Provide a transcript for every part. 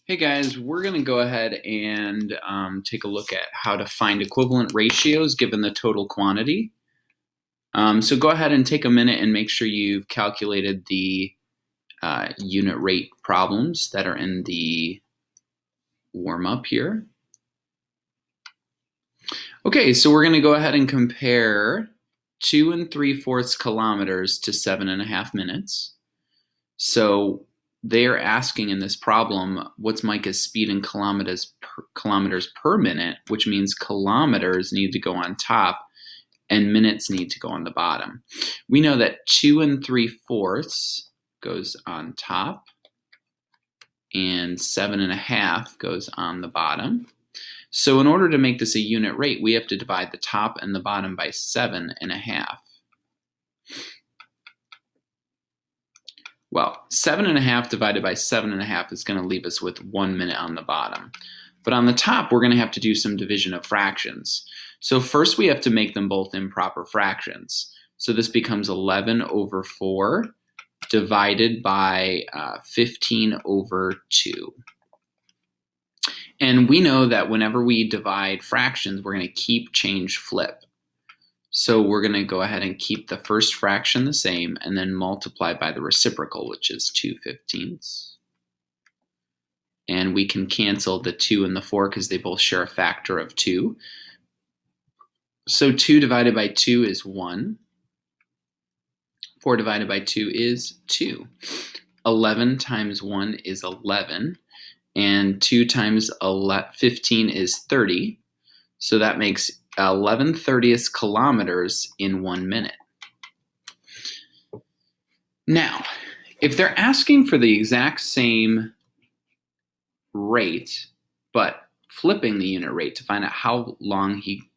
Hey guys, we're going to go ahead and take a look at how to find equivalent ratios given the total quantity. So go ahead and take a minute and make sure you've calculated the unit rate problems that are in the warm-up here. Okay, so we're going to go ahead and compare 2 3/4 kilometers to 7.5 minutes. So they are asking in this problem, what's Micah's speed in kilometers per minute, which means kilometers need to go on top and minutes need to go on the bottom. We know that 2 3/4 goes on top and 7.5 goes on the bottom. So in order to make this a unit rate, we have to divide the top and the bottom by 7.5. Well, 7.5 divided by 7.5 is going to leave us with 1 minute on the bottom. But on the top, we're going to have to do some division of fractions. So first we have to make them both improper fractions. So this becomes 11/4 divided by 15/2. And we know that whenever we divide fractions, we're going to keep, change, flip. So we're going to go ahead and keep the first fraction the same and then multiply by the reciprocal, which is 2/15. And we can cancel the 2 and the 4 because they both share a factor of 2. So 2 divided by 2 is 1. 4 divided by 2 is 2. 11 times 1 is 11. And 2 times 15 is 30. So that makes 11/30 kilometers in 1 minute. Now, if they're asking for the exact same rate, but flipping the unit rate to find out how long he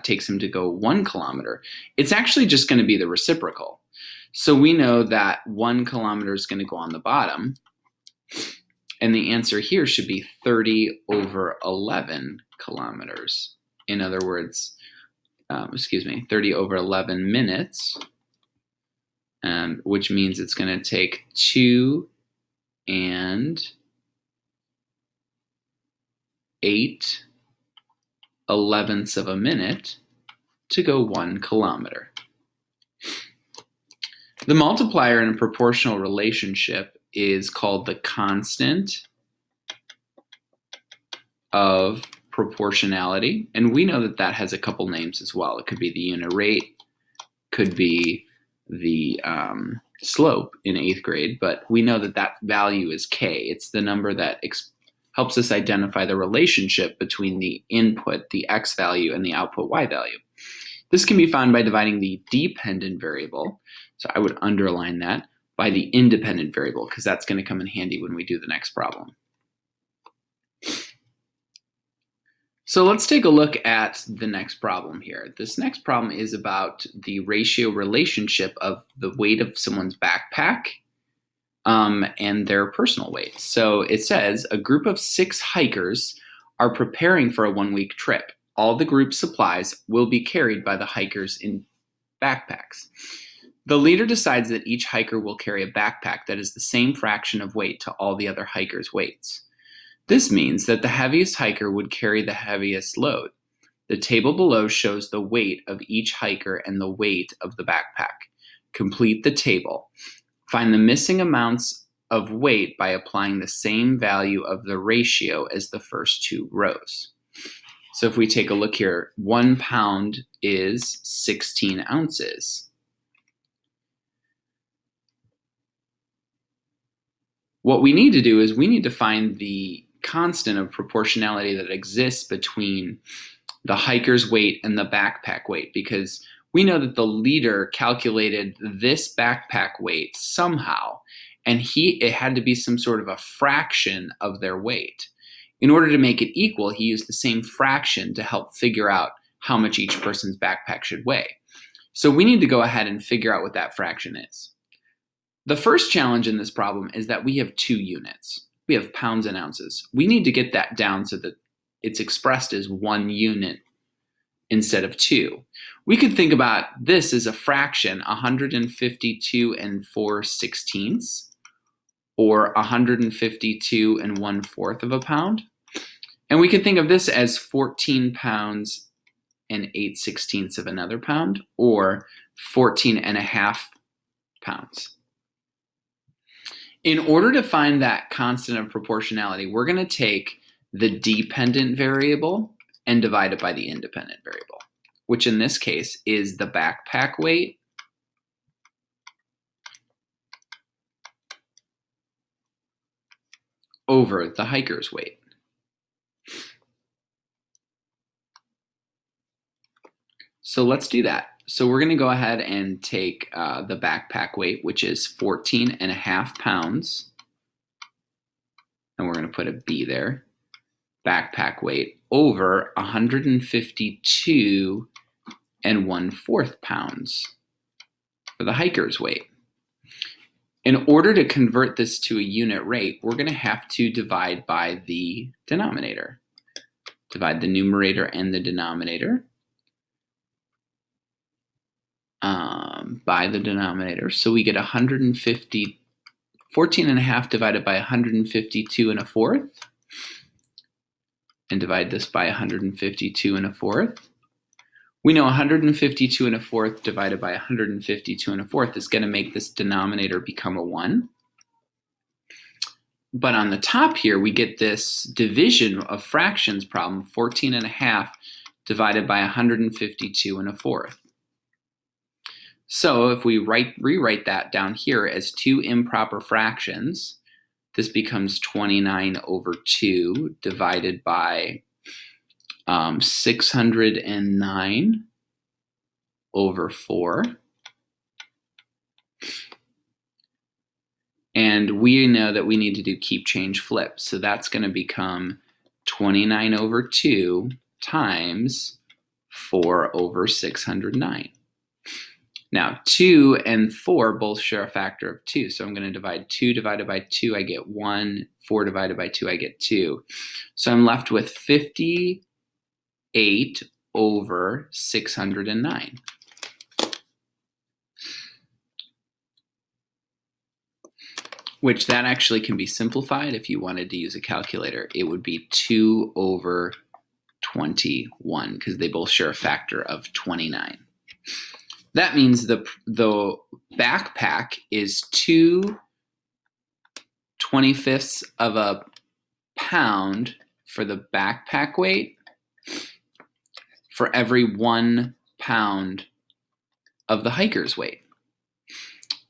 takes him to go 1 kilometer, it's actually just going to be the reciprocal. So we know that 1 kilometer is going to go on the bottom, and the answer here should be 30/11 kilometers. In other words, 30/11 minutes, which means it's going to take 2 and 8/11ths of a minute to go 1 kilometer. The multiplier in a proportional relationship is called the constant of proportionality, and we know that that has a couple names as well. It could be the unit rate, could be the slope in 8th grade, but we know that that value is k. It's the number that helps us identify the relationship between the input, the x value, and the output y value. This can be found by dividing the dependent variable, so I would underline that, by the independent variable, because that's going to come in handy when we do the next problem. So let's take a look at the next problem here. This next problem is about the ratio relationship of the weight of someone's backpack and their personal weight. So it says a group of 6 hikers are preparing for a 1-week trip. All the group's supplies will be carried by the hikers in backpacks. The leader decides that each hiker will carry a backpack that is the same fraction of weight to all the other hikers' weights. This means that the heaviest hiker would carry the heaviest load. The table below shows the weight of each hiker and the weight of the backpack. Complete the table. Find the missing amounts of weight by applying the same value of the ratio as the first 2 rows. So if we take a look here, 1 pound is 16 ounces. What we need to do is we need to find the constant of proportionality that exists between the hiker's weight and the backpack weight, because we know that the leader calculated this backpack weight somehow, and it had to be some sort of a fraction of their weight. In order to make it equal, he used the same fraction to help figure out how much each person's backpack should weigh. So we need to go ahead and figure out what that fraction is. The first challenge in this problem is that we have 2 units. We have pounds and ounces. We need to get that down so that it's expressed as 1 unit instead of 2. We could think about this as a fraction, 152 4/16. or 152 1/4 of a pound. And we can think of this as 14 pounds and 8/16 of another pound, or 14.5 pounds. In order to find that constant of proportionality, we're going to take the dependent variable and divide it by the independent variable, which in this case is the backpack weight over the hiker's weight. So let's do that. So we're going to go ahead and take the backpack weight, which is 14.5 pounds, and we're going to put a B there, backpack weight, over 152 1/4 pounds for the hiker's weight. In order to convert this to a unit rate, we're going to have to divide by the denominator. Divide the numerator and the denominator by the denominator. So we get 14.5 divided by 152 1/4, and divide this by 152 1/4. We know 152 1/4 divided by 152 1/4 is going to make this denominator become a 1. But on the top here, we get this division of fractions problem, 14.5 divided by 152 1/4. So if we rewrite that down here as two improper fractions, this becomes 29/2 divided by 609/4. And we know that we need to do keep change flip. So that's going to become 29/2 times 4/609. Now, 2 and 4 both share a factor of 2. So I'm going to divide 2 divided by 2, I get 1. 4 divided by 2, I get 2. So I'm left with 58/609. Which that actually can be simplified if you wanted to use a calculator. It would be 2/21, because they both share a factor of 29. That means the backpack is 2/25 of a pound for the backpack weight for every 1 pound of the hiker's weight.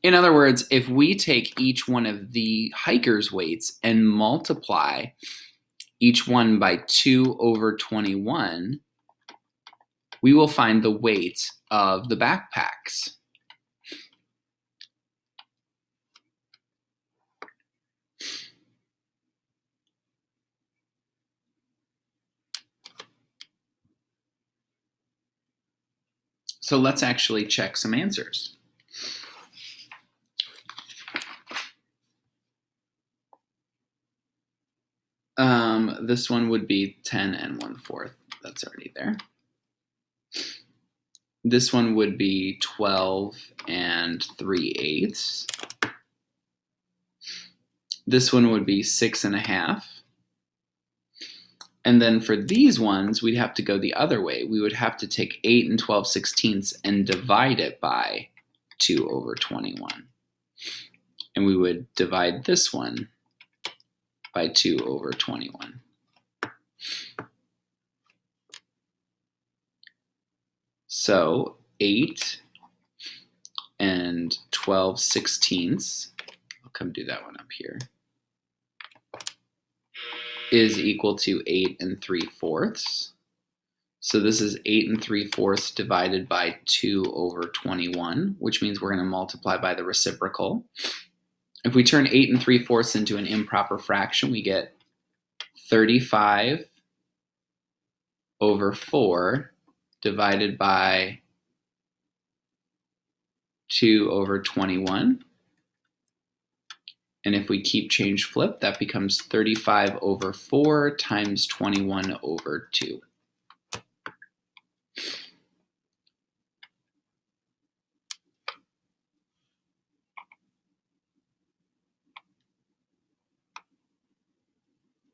In other words, if we take each one of the hiker's weights and multiply each one by 2/21, we will find the weight of the backpacks. So let's actually check some answers. This one would be 10 1/4. That's already there. This one would be 12 3/8. This one would be 6.5. And then for these ones, we'd have to go the other way. We would have to take 8 12/16 and divide it by 2/21. And we would divide this one by 2/21. So 8 12/16, I'll come do that one up here, is equal to 8 3/4. So this is 8 3/4 divided by 2/21, which means we're going to multiply by the reciprocal. If we turn 8 3/4 into an improper fraction, we get 35/4 divided by 2/21. And if we keep change flip, that becomes 35/4 times 21/2.